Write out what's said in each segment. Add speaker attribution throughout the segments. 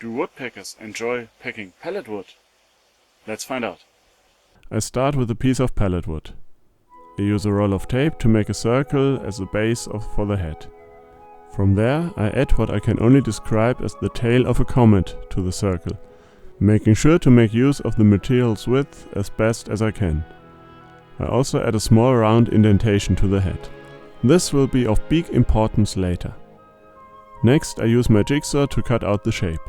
Speaker 1: Do woodpeckers enjoy pecking pallet wood? Let's find out.
Speaker 2: I start with a piece of pallet wood. I use a roll of tape to make a circle as a base for the head. From there I add what I can only describe as the tail of a comet to the circle, making sure to make use of the material's width as best as I can. I also add a small round indentation to the head. This will be of big importance later. Next I use my jigsaw to cut out the shape.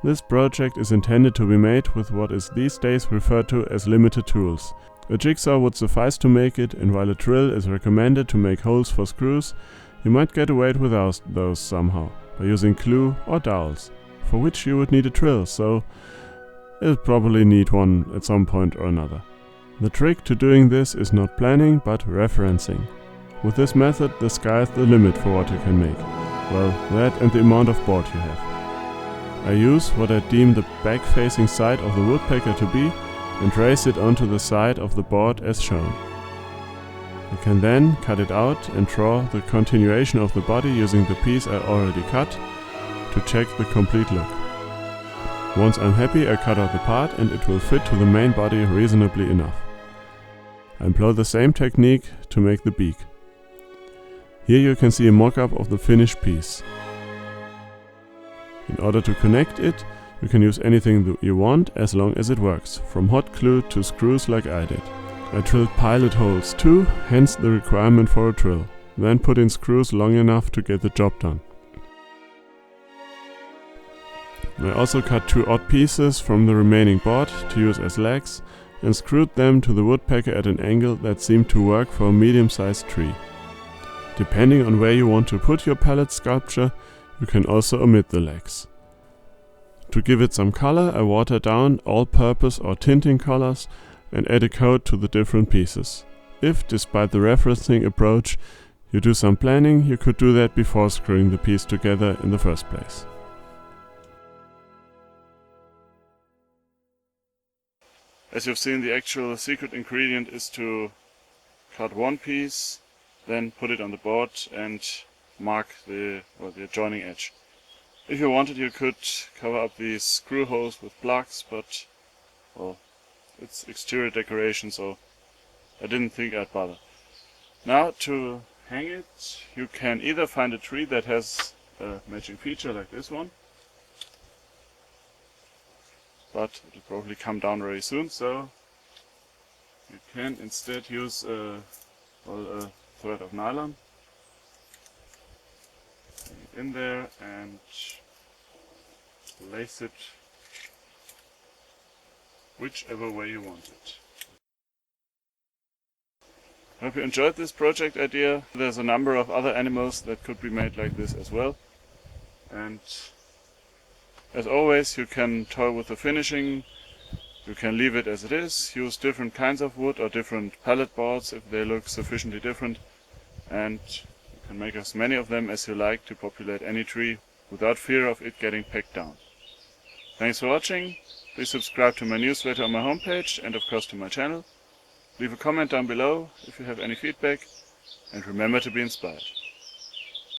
Speaker 2: This project is intended to be made with what is these days referred to as limited tools. A jigsaw would suffice to make it, and while a drill is recommended to make holes for screws, you might get away without those somehow, by using glue or dowels, for which you would need a drill, so you'll probably need one at some point or another. The trick to doing this is not planning, but referencing. With this method, the sky's the limit for what you can make. Well, that and the amount of board you have. I use what I deem the back-facing side of the woodpecker to be and trace it onto the side of the board as shown. I can then cut it out and draw the continuation of the body using the piece I already cut to check the complete look. Once I'm happy, I cut out the part and it will fit to the main body reasonably enough. I employ the same technique to make the beak. Here you can see a mock-up of the finished piece. In order to connect it, you can use anything that you want as long as it works, from hot glue to screws like I did. I drilled pilot holes too, hence the requirement for a drill. Then put in screws long enough to get the job done. I also cut 2 odd pieces from the remaining board to use as legs and screwed them to the woodpecker at an angle that seemed to work for a medium-sized tree. Depending on where you want to put your pallet sculpture, you can also omit the legs. To give it some color, I water down all-purpose or tinting colors and add a coat to the different pieces. If, despite the referencing approach, you do some planning, you could do that before screwing the piece together in the first place.
Speaker 1: As you've seen, the actual secret ingredient is to cut one piece, then put it on the board and mark the adjoining edge. If you wanted, you could cover up these screw holes with plugs, but well, it's exterior decoration, so I didn't think I'd bother. Now to hang it, you can either find a tree that has a matching feature like this one, but it'll probably come down very soon, so you can instead use a thread of nylon. In there and place it whichever way you want it. I hope you enjoyed this project idea. There's a number of other animals that could be made like this as well. And as always, you can toy with the finishing. You can leave it as it is, use different kinds of wood or different pallet boards if they look sufficiently different, and you can make as many of them as you like to populate any tree without fear of it getting pecked down. Thanks for watching. Please subscribe to my newsletter on my homepage and of course to my channel. Leave a comment down below if you have any feedback, and remember to be inspired.